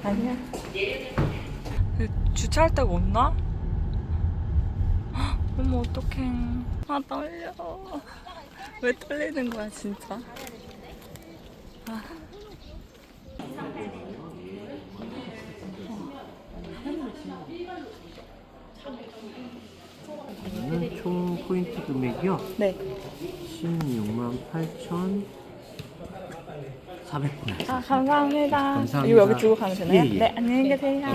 아니야. 주차할 데가 없나? 어머 어떡해. 아 떨려. 왜 떨리는 거야 진짜? 아. 이거는 총 포인트 금액이요. 네. 168,400원. 아 감사합니다. 감사합니다. 이거 여기 두고 가면 되나요? 예, 예. 네 안녕히 계세요.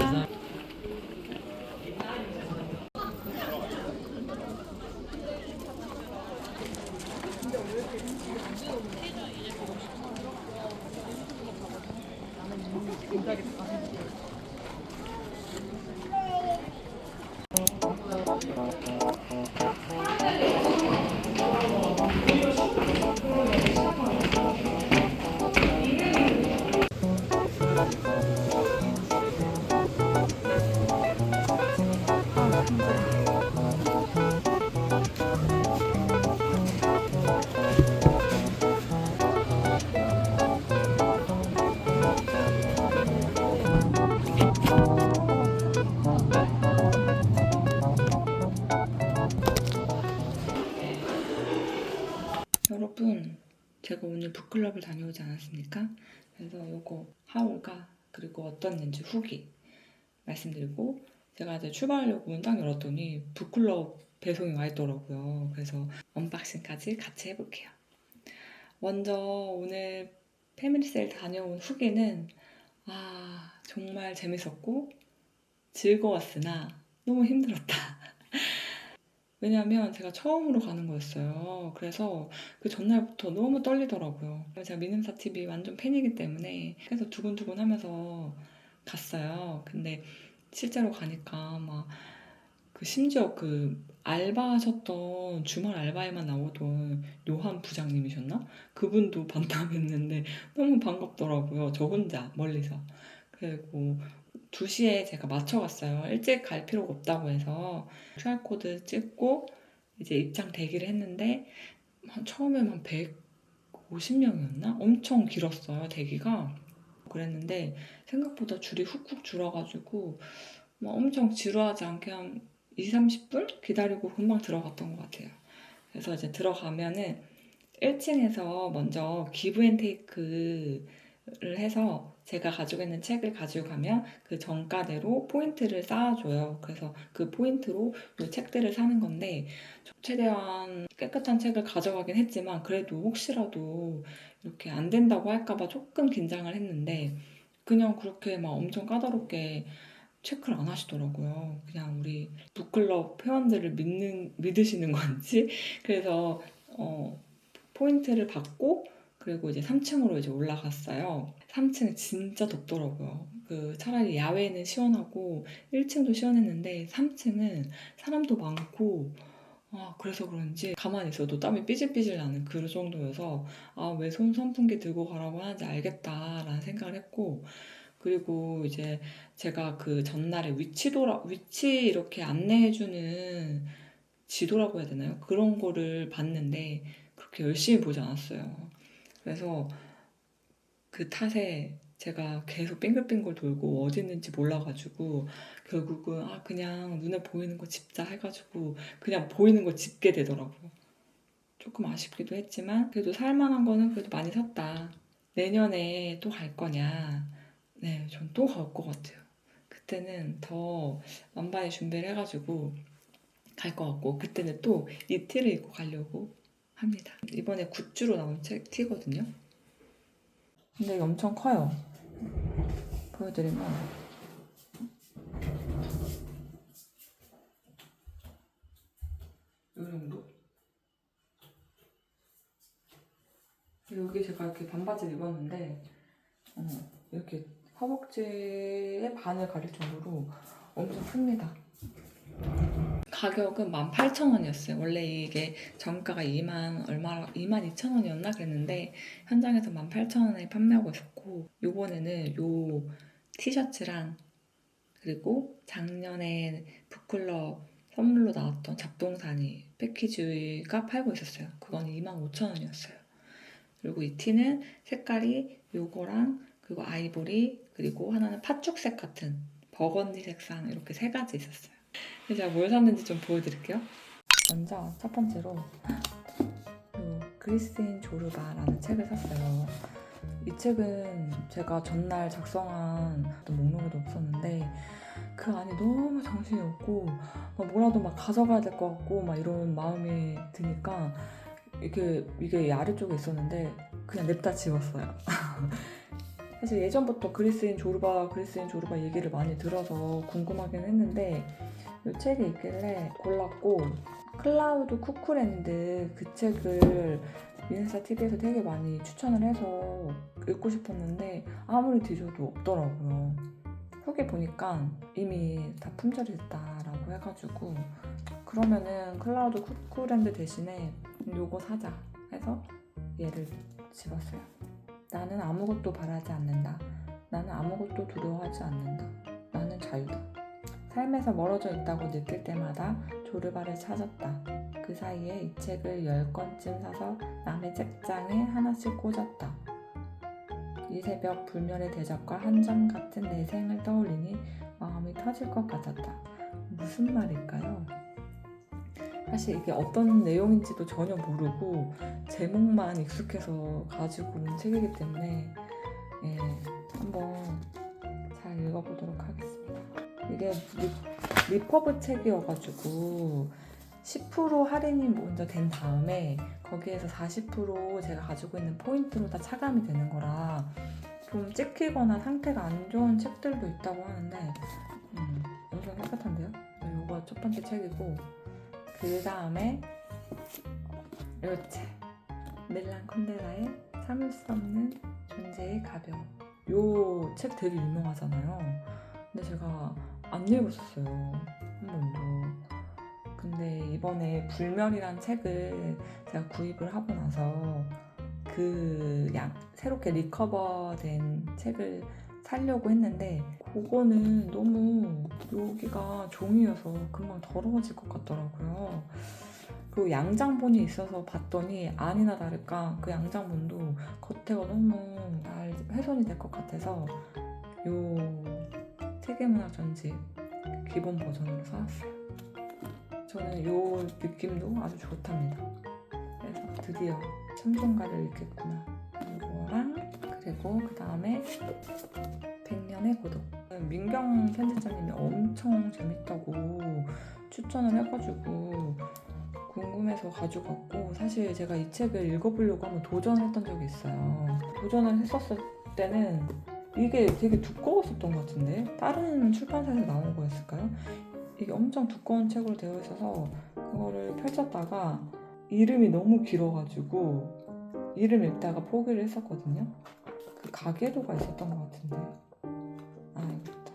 여러분, 제가 오늘 북클럽을 다녀오지 않았습니까? 그래서 요거 하울과 그리고 어떤지 후기 말씀드리고, 제가 이제 출발하려고 문 딱 열었더니 북클럽 배송이 와 있더라고요. 그래서 언박싱까지 같이 해볼게요. 먼저 오늘 패밀리세일 다녀온 후기는 정말 재밌었고 즐거웠으나 너무 힘들었다. 왜냐면 제가 처음으로 가는 거였어요. 그래서 그 전날부터 너무 떨리더라고요. 제가 미님사 TV 완전 팬이기 때문에 계속 두근두근 하면서 갔어요. 근데 실제로 가니까 막 심지어 알바하셨던 주말 알바에만 나오던 요한 부장님이셨나? 그분도 반납했는데 너무 반갑더라고요. 저 혼자 멀리서. 그리고 2시에 제가 맞춰갔어요. 일찍 갈 필요가 없다고 해서 QR코드 찍고 이제 입장 대기를 했는데 처음엔 한 150명이었나? 엄청 길었어요, 대기가. 그랬는데 생각보다 줄이 훅훅 줄어가지고 막 엄청 지루하지 않게 한 20, 30분 기다리고 금방 들어갔던 것 같아요. 그래서 이제 들어가면은 1층에서 먼저 기브앤테이크를 해서 제가 가지고 있는 책을 가지고 가면 그 정가대로 포인트를 쌓아줘요. 그래서 그 포인트로 이 책들을 사는 건데 최대한 깨끗한 책을 가져가긴 했지만 그래도 혹시라도 이렇게 안 된다고 할까봐 조금 긴장을 했는데 그냥 그렇게 막 엄청 까다롭게 체크를 안 하시더라고요. 그냥 우리 북클럽 회원들을 믿으시는 건지. 그래서 포인트를 받고 그리고 이제 3층으로 이제 올라갔어요. 3층 진짜 덥더라고요. 차라리 야외는 시원하고 1층도 시원했는데 3층은 사람도 많고 그래서 그런지 가만히 있어도 땀이 삐질삐질 나는 그 정도여서 왜 손 선풍기 들고 가라고 하는지 알겠다라는 생각을 했고 그리고 이제 제가 그 전날에 위치 이렇게 안내해주는 지도라고 해야 되나요? 그런 거를 봤는데 그렇게 열심히 보지 않았어요. 그래서 그 탓에 제가 계속 빙글빙글 돌고 어디 있는지 몰라가지고 결국은 그냥 눈에 보이는 거 짚자 해가지고 그냥 보이는 거 짚게 되더라고요. 조금 아쉽기도 했지만 그래도 살만한 거는 그래도 많이 샀다. 내년에 또 갈 거냐? 네, 전 또 갈 것 같아요. 그때는 더 만반의 준비를 해가지고 갈 것 같고 그때는 또 이 티를 입고 가려고 합니다. 이번에 굿즈로 나온 티거든요. 근데 이게 엄청 커요. 보여드리면 이 정도? 여기 제가 이렇게 반바지를 입었는데 이렇게 허벅지의 반을 가릴 정도로 엄청 큽니다. 가격은 18,000원이었어요. 원래 이게 정가가 22,000원이었나 그랬는데 현장에서 18,000원에 판매하고 있었고 요번에는 요 티셔츠랑 그리고 작년에 북클럽 선물로 나왔던 잡동사니 패키지가 팔고 있었어요. 그건 25,000원이었어요. 그리고 이 티는 색깔이 요거랑 그리고 아이보리, 그리고 하나는 팥죽색 같은 버건디 색상, 이렇게 3가지 있었어요. 그래서 제가 뭘 샀는지 좀 보여드릴게요. 먼저 첫 번째로 그리스인 조르바라는 책을 샀어요. 이 책은 제가 전날 작성한 목록에도 없었는데 그 안이 너무 정신이 없고 뭐라도 막 가져가야 될 것 같고 막 이런 마음이 드니까 이게 아래쪽에 있었는데 그냥 냅다 지웠어요. 사실 예전부터 그리스인 조르바 얘기를 많이 들어서 궁금하긴 했는데 이 책이 있길래 골랐고, 클라우드 쿠쿠랜드 그 책을 인스타 TV에서 되게 많이 추천을 해서 읽고 싶었는데 아무리 뒤져도 없더라고요. 후기 보니까 이미 다 품절이 됐다라고 해가지고 그러면은 클라우드 쿠쿠랜드 대신에 요거 사자 해서 얘를 집었어요. 나는 아무것도 바라지 않는다. 나는 아무것도 두려워하지 않는다. 나는 자유다. 삶에서 멀어져 있다고 느낄 때마다 조르바를 찾았다. 그 사이에 이 책을 10권쯤 사서 남의 책장에 하나씩 꽂았다. 이 새벽 불멸의 대적과 한정 같은 내 생을 떠올리니 마음이 터질 것 같았다. 무슨 말일까요? 사실 이게 어떤 내용인지도 전혀 모르고 제목만 익숙해서 가지고 온 책이기 때문에 한번 잘 읽어보도록 하겠습니다. 이게 리퍼브 책이어가지고 10% 할인이 먼저 된 다음에 거기에서 40% 제가 가지고 있는 포인트로 다 차감이 되는 거라 좀 찍히거나 상태가 안 좋은 책들도 있다고 하는데 엄청 깨끗한데요? 이거 첫 번째 책이고, 그 다음에 이 책, 멜란 콘데라의 참을 수 없는 존재의 가벼움. 이 책 되게 유명하잖아요. 근데 제가 안 읽었었어요, 한 번도. 근데 이번에 불멸이란 책을 제가 구입을 하고 나서 새롭게 리커버된 책을 사려고 했는데 그거는 너무 여기가 종이여서 금방 더러워질 것 같더라고요. 그리고 양장본이 있어서 봤더니 아니나 다를까 그 양장본도 겉에가 너무 잘 훼손이 될 것 같아서 요 세계문학 전집 기본 버전으로 사왔어요. 저는 요 느낌도 아주 좋답니다. 그래서 드디어 참종가를 읽겠구나. 이거랑 그리고 그 다음에 100년의 고독. 민경 편집자님이 엄청 재밌다고 추천을 해가지고 궁금해서 가지고 왔고, 사실 제가 이 책을 읽어보려고 한번 도전했던 적이 있어요. 도전을 했었을 때는 이게 되게 두꺼웠었던 것 같은데 다른 출판사에서 나온 거였을까요? 이게 엄청 두꺼운 책으로 되어 있어서 그거를 펼쳤다가 이름이 너무 길어가지고 이름 읽다가 포기를 했었거든요. 그 가계도가 있었던 것 같은데 이거다.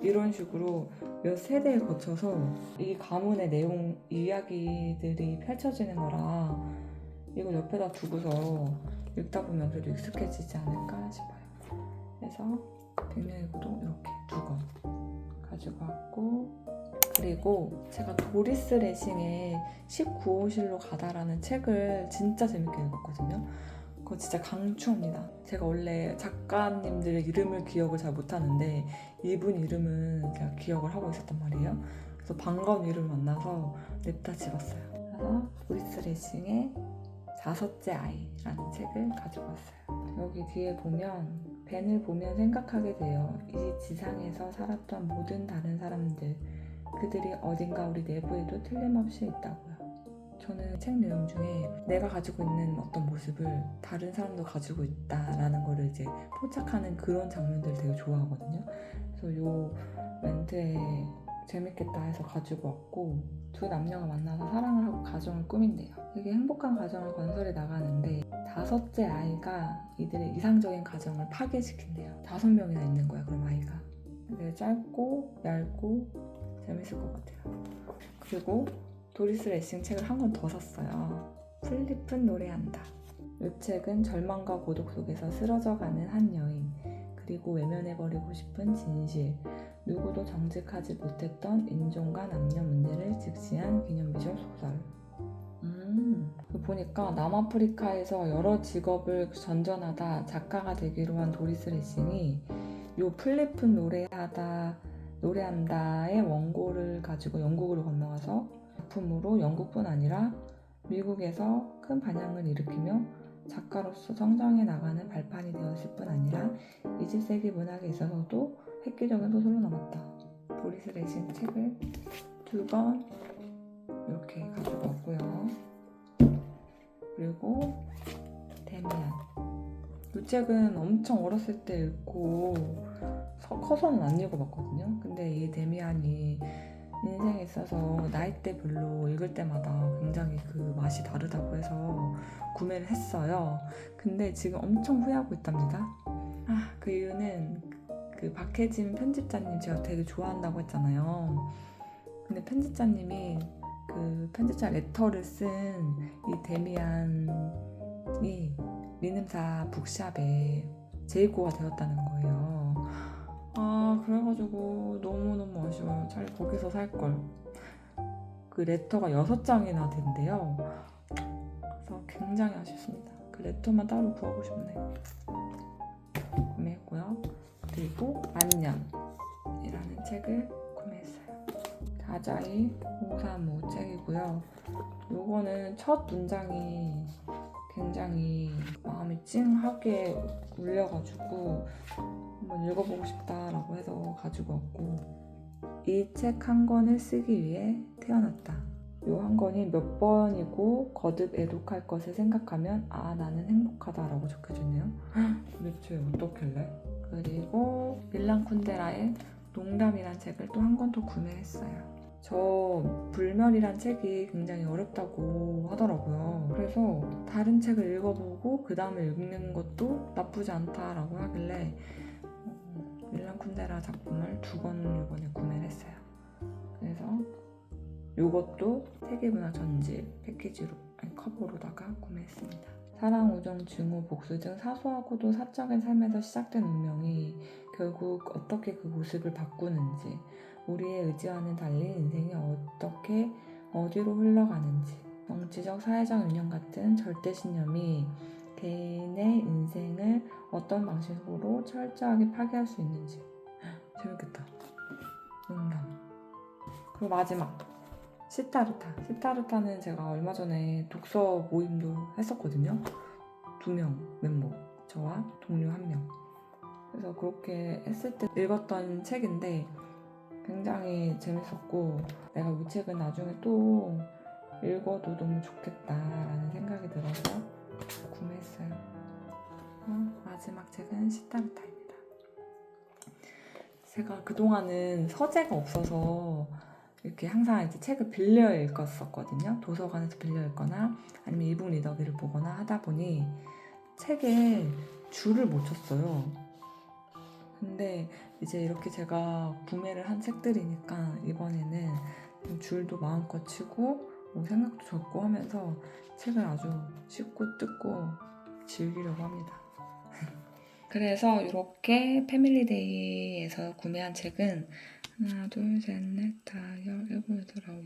이런 식으로 몇 세대에 거쳐서 이 가문의 내용, 이야기들이 펼쳐지는 거라 이걸 옆에다 두고서 읽다 보면 그래도 익숙해지지 않을까 싶어요. 그래서 100년의 고독 이렇게 2권 가지고 왔고, 그리고 제가 도리스 레싱의 19호실로 가다라는 책을 진짜 재밌게 읽었거든요. 그거 진짜 강추합니다. 제가 원래 작가님들의 이름을 기억을 잘 못하는데 이분 이름은 제가 기억을 하고 있었단 말이에요. 그래서 반가운 이름을 만나서 냅다 집었어요. 그래서 도리스 레싱의 5째 아이라는 책을 가지고 왔어요. 여기 뒤에 보면 벤을 보면 생각하게 돼요. 이 지상에서 살았던 모든 다른 사람들, 그들이 어딘가 우리 내부에도 틀림없이 있다고요. 저는 책 내용 중에 내가 가지고 있는 어떤 모습을 다른 사람도 가지고 있다라는 거를 이제 포착하는 그런 장면들을 되게 좋아하거든요. 그래서 요 멘트에 재밌겠다 해서 가지고 왔고, 두 남녀가 만나서 사랑을 하고 가정을 꾸민대요. 되게 행복한 가정을 건설해 나가는데 5째 아이가 이들의 이상적인 가정을 파괴시킨대요. 5명이나 있는 거야, 그럼 아이가. 되게 짧고 얇고 재밌을 것 같아요. 그리고 도리스 레싱 책을 한 권 더 샀어요. 플립은 노래한다. 이 책은 절망과 고독 속에서 쓰러져가는 한 여인, 그리고 외면해버리고 싶은 진실, 누구도 정직하지 못했던 인종과 남녀 문제를 직시한 기념비적 소설. 보니까 남아프리카에서 여러 직업을 전전하다 작가가 되기로 한 도리스 레싱이 요 플리프 노래한다의 원고를 가지고 영국으로 건너가서 작품으로 영국뿐 아니라 미국에서 큰 반향을 일으키며 작가로서 성장해 나가는 발판이 되었을 뿐 아니라 20세기 문학에 있어서도 획기적인 소설로 남았다. 도리스 레싱 책을 2권 이렇게 가지고 왔고요. 그리고 데미안. 이 책은 엄청 어렸을 때 읽고 커서는 안 읽어봤거든요. 근데 이 데미안이 인생에 있어서 나이대별로 읽을 때마다 굉장히 그 맛이 다르다고 해서 구매를 했어요. 근데 지금 엄청 후회하고 있답니다. 그 이유는 그 박혜진 편집자님 제가 되게 좋아한다고 했잖아요. 근데 편집자님이 그 편집자 레터를 쓴 이 데미안이 리눔사 북샵에 재입고가 되었다는 거예요. 그래가지고 너무너무 아쉬워요. 차라리 거기서 살걸. 그 레터가 6장이나 된대요. 그래서 굉장히 아쉽습니다. 그 레터만 따로 구하고 싶네요. 구매했고요. 그리고 만년이라는 책을 구매했어요. 다자이 535 책이고요. 요거는 첫 문장이 굉장히 마음이 찡하게 울려가지고 한번 읽어보고 싶다라고 해서 가지고 왔고, 이 책 한 권을 쓰기 위해 태어났다. 요 한 권이 몇 번이고 거듭 애독할 것을 생각하면 나는 행복하다라고 적혀졌네요. 도대체 어떻길래? 그리고 밀란 쿤데라의 농담이란 책을 또 한 권 더 구매했어요. 저 불멸이란 책이 굉장히 어렵다고 하더라고요. 그래서 다른 책을 읽어보고 그 다음에 읽는 것도 나쁘지 않다라고 하길래 밀란 쿤데라 작품을 2권 이번에 구매를 했어요. 그래서 이것도 세계문화 전집 패키지로, 커버로다가 구매했습니다. 사랑, 우정, 증오, 복수 등 사소하고도 사적인 삶에서 시작된 운명이 결국 어떻게 그 모습을 바꾸는지, 우리의 의지와는 달리 인생이 어떻게 어디로 흘러가는지, 정치적, 사회적 유년 같은 절대신념이 개인의 인생을 어떤 방식으로 철저하게 파괴할 수 있는지. 재밌겠다. 농담. 그리고 마지막, 시타르타. 시타르타는 제가 얼마 전에 독서 모임도 했었거든요. 2명 멤버, 저와 동료 1명. 그래서 그렇게 했을 때 읽었던 책인데 굉장히 재밌었고, 내가 이 책은 나중에 또 읽어도 너무 좋겠다라는 생각이 들어서 구매했어요. 마지막 책은 시타르타입니다. 제가 그동안은 서재가 없어서 이렇게 항상 이제 책을 빌려 읽었었거든요. 도서관에서 빌려 읽거나 아니면 이북 리더기를 보거나 하다 보니 책에 줄을 못 쳤어요. 근데 이제 이렇게 제가 구매를 한 책들이니까 이번에는 줄도 마음껏 치고 생각도 적고 하면서 책을 아주 씹고 뜯고 즐기려고 합니다. 그래서 이렇게 패밀리데이에서 구매한 책은 하나, 둘, 셋, 넷, 다섯, 일곱, 여덟, 아홉,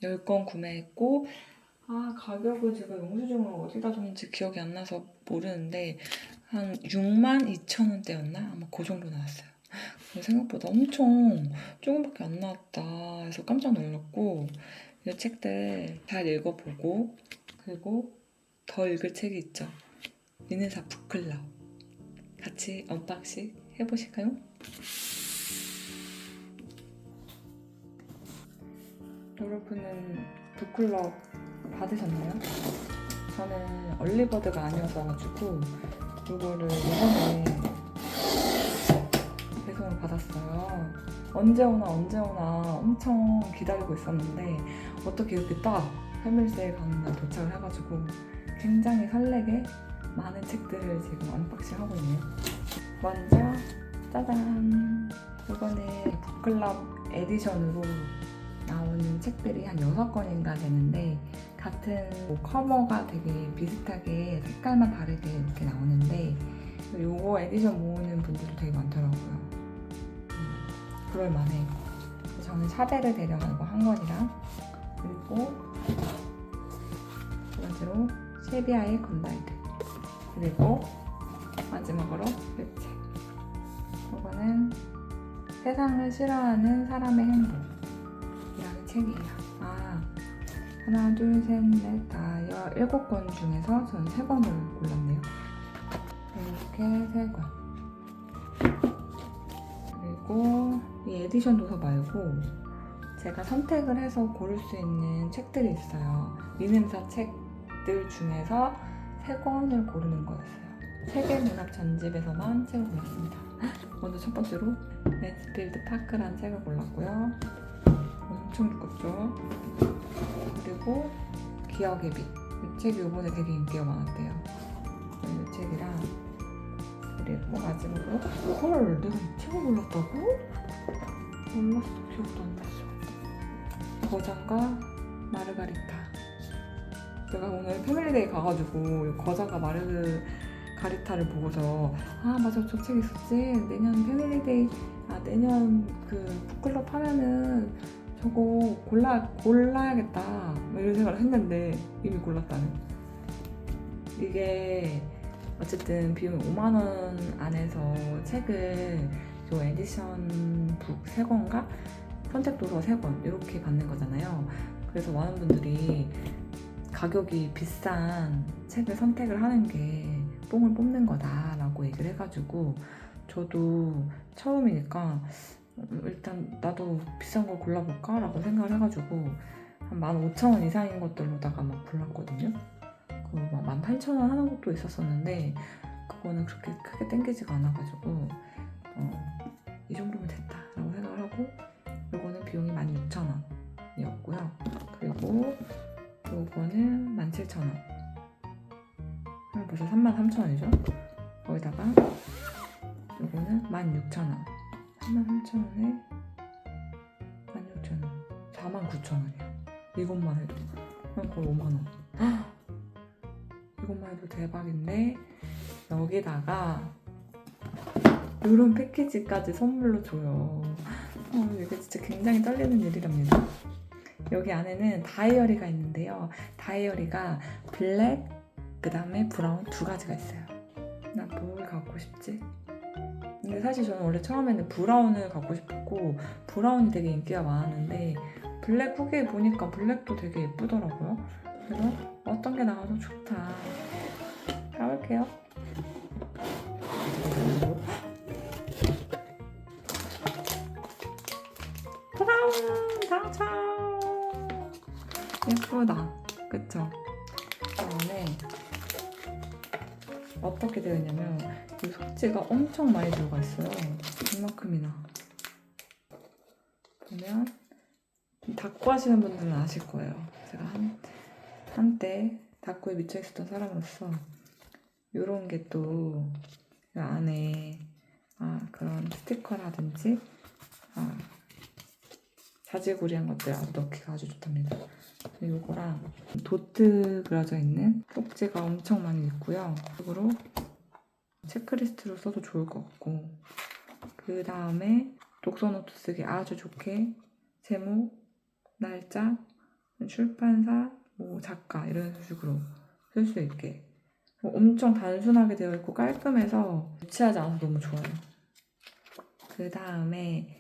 10권 구매했고, 가격을 제가 영수증을 어디다 뒀는지 기억이 안 나서 모르는데 한 62,000원대였나? 아마 그 정도 나왔어요. 생각보다 엄청 조금밖에 안 나왔다 해서 깜짝 놀랐고, 이 책들 잘 읽어보고, 그리고 더 읽을 책이 있죠. 리네사 북클럽. 같이 언박싱 해보실까요? 여러분은 북클럽 받으셨나요? 저는 얼리버드가 아니었어가지고 이거를 이번에 배송을 받았어요. 언제 오나 엄청 기다리고 있었는데 어떻게 이렇게 딱 패밀리데이 가는 날 도착을 해가지고 굉장히 설레게 많은 책들을 지금 언박싱하고 있네요. 먼저 짜잔! 이번에 북클럽 에디션으로 나오는 책들이 한 6권인가 되는데 같은 커버가 되게 비슷하게 색깔만 다르게 이렇게 나오는데 요거 에디션 모으는 분들도 되게 많더라고요. 그럴만해. 저는 샤베를 데려가는 거 한 권이랑, 그리고 번째로 셰비아의 건달들, 그리고 마지막으로 이 책. 이거는 세상을 싫어하는 사람의 행복이라는 책이에요. 하나, 둘, 셋, 넷, 다 17권 중에서 저는 3권을 골랐네요. 이렇게 3권. 그리고 이 에디션 도서 말고 제가 선택을 해서 고를 수 있는 책들이 있어요. 미nem사 책들 중에서 3권을 고르는 거였어요. 세계문학 전집에서만 책을 골랐습니다. 먼저 첫 번째로 맨스필드 파크라는 책을 골랐고요. 엄청 두껍죠? 그리고 기억의 빛. 이 책이 이번에 되게 인기가 많았대요. 이 책이랑, 그리고 마지막으로 헐, 내가 이 책을 골랐다고? 몰랐어. 기억도 안 났어. 거장과 마르가리타. 제가 오늘 패밀리데이 가가지고 거장과 마르가리타를 보고서 맞아, 저 책 있었지. 내년 패밀리데이, 내년 그 북클럽 하면은 저거 골라야겠다 뭐 이런 생각을 했는데 이미 골랐다는. 이게 어쨌든 비용 5만원 안에서 책을 저 에디션 북 3권과 선택도서 3권 이렇게 받는 거잖아요. 그래서 많은 분들이 가격이 비싼 책을 선택을 하는 게 뽕을 뽑는 거다라고 얘기를 해가지고 저도 처음이니까 일단 나도 비싼 걸 골라볼까? 라고 생각을 해가지고 한 15,000원 이상인 것들로다가 막 골랐거든요. 막 18,000원 하는 것도 있었었는데 그거는 그렇게 크게 땡기지가 않아가지고 이 정도면 됐다 라고 생각을 하고, 요거는 비용이 16,000원이었고요. 그리고 요거는 17,000원. 벌써 33,000원이죠? 거기다가 요거는 16,000원. 33,000원에 16,000원. 49,000원이야. 이것만 해도. 그럼 거의 5만원. 이것만 해도 대박인데, 여기다가 이런 패키지까지 선물로 줘요. 이게 진짜 굉장히 떨리는 일이랍니다. 여기 안에는 다이어리가 있는데요. 다이어리가 블랙, 그 다음에 브라운 2가지가 있어요. 나 뭘 갖고 싶지? 근데 사실 저는 원래 처음에는 브라운을 갖고 싶었고, 브라운이 되게 인기가 많았는데 블랙 후기에 보니까 블랙도 되게 예쁘더라고요. 그래서 어떤 게 나와도 좋다. 가볼게요. 브라운 당첨! 예쁘다. 그쵸? 그다음에 어떻게 되어 있냐면 이 속지가 엄청 많이 들어가 있어요. 이만큼이나. 보면 닭구 하시는 분들은 아실 거예요. 제가 한때 닭구에 미쳐 있었던 사람으로서 이런 게 또 안에 그런 스티커라든지 자질구레한 것들 넣기가 아주 좋답니다. 이거랑 도트 그려져 있는 속지가 엄청 많이 있고요. 그리고 체크리스트로 써도 좋을 것 같고, 그 다음에 독서노트 쓰기 아주 좋게 제목, 날짜, 출판사, 작가 이런 식으로 쓸 수 있게 엄청 단순하게 되어 있고 깔끔해서 유치하지 않아서 너무 좋아요. 그 다음에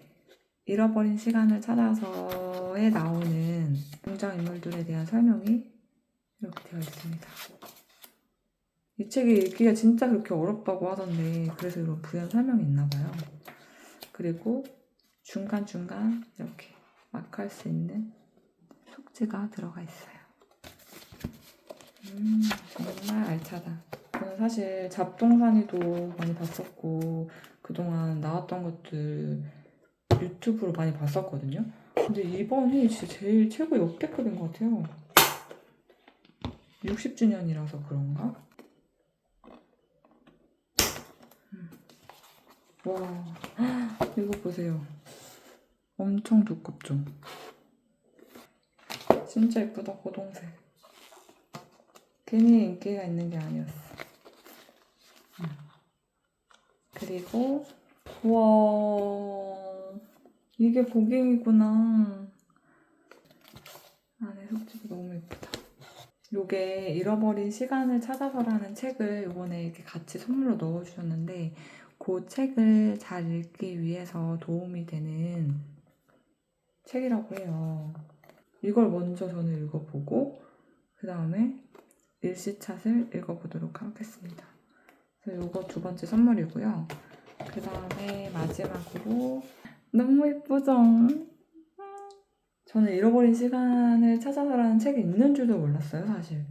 잃어버린 시간을 찾아서에 나오는 등장인물들에 대한 설명이 이렇게 되어 있습니다. 이 책이 읽기가 진짜 그렇게 어렵다고 하던데 그래서 이런 부연 설명이 있나 봐요. 그리고 중간중간 이렇게 마크할 수 있는 속지가 들어가 있어요. 정말 알차다. 저는 사실 잡동사니도 많이 봤었고 그동안 나왔던 것들 유튜브로 많이 봤었거든요. 근데 이번이 진짜 제일 최고 역대급인 것 같아요. 60주년이라서 그런가? 와, 이거 보세요. 엄청 두껍죠? 진짜 예쁘다, 고동색. 괜히 인기가 있는 게 아니었어. 그리고 우와, 이게 고갱이구나. 안에 속지도 너무 예쁘다. 요게 잃어버린 시간을 찾아서라는 책을 이번에 이렇게 같이 선물로 넣어주셨는데 그 책을 잘 읽기 위해서 도움이 되는 책이라고 해요. 이걸 먼저 저는 읽어보고 그 다음에 일시찻을 읽어보도록 하겠습니다. 그래서 이거 두 번째 선물이고요. 그 다음에 마지막으로 너무 예쁘죠? 저는 잃어버린 시간을 찾아서라는 책이 있는 줄도 몰랐어요, 사실.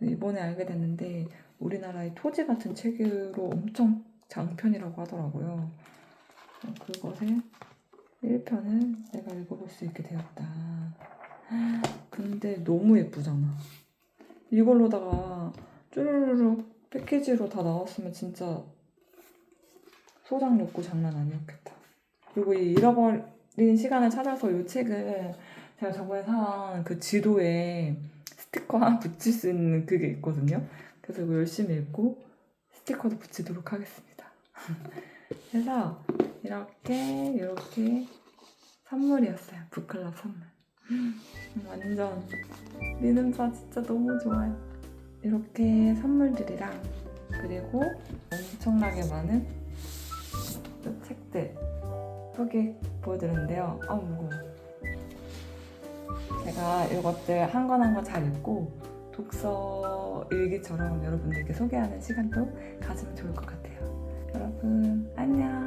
이번에 알게 됐는데 우리나라의 토지 같은 책으로 엄청 장편이라고 하더라고요. 그것의 1편을 내가 읽어볼 수 있게 되었다. 근데 너무 예쁘잖아. 이걸로다가 쭈루루루 패키지로 다 나왔으면 진짜 소장 욕구 장난 아니었겠다. 그리고 이 잃어버린 시간을 찾아서 이 책을 제가 저번에 산 그 지도에 스티커 하나 붙일 수 있는 그게 있거든요. 그래서 이거 열심히 읽고 스티커도 붙이도록 하겠습니다. 그래서 이렇게 선물이었어요. 북클럽 선물. 완전 리듬사 진짜 너무 좋아요. 이렇게 선물들이랑 그리고 엄청나게 많은 책들 소개 보여드렸는데요. 아 무거워. 제가 이것들 한 권 한 권 잘 읽고 독서 일기처럼 여러분들께 소개하는 시간도 가지면 좋을 것 같아요. 여러분 안녕.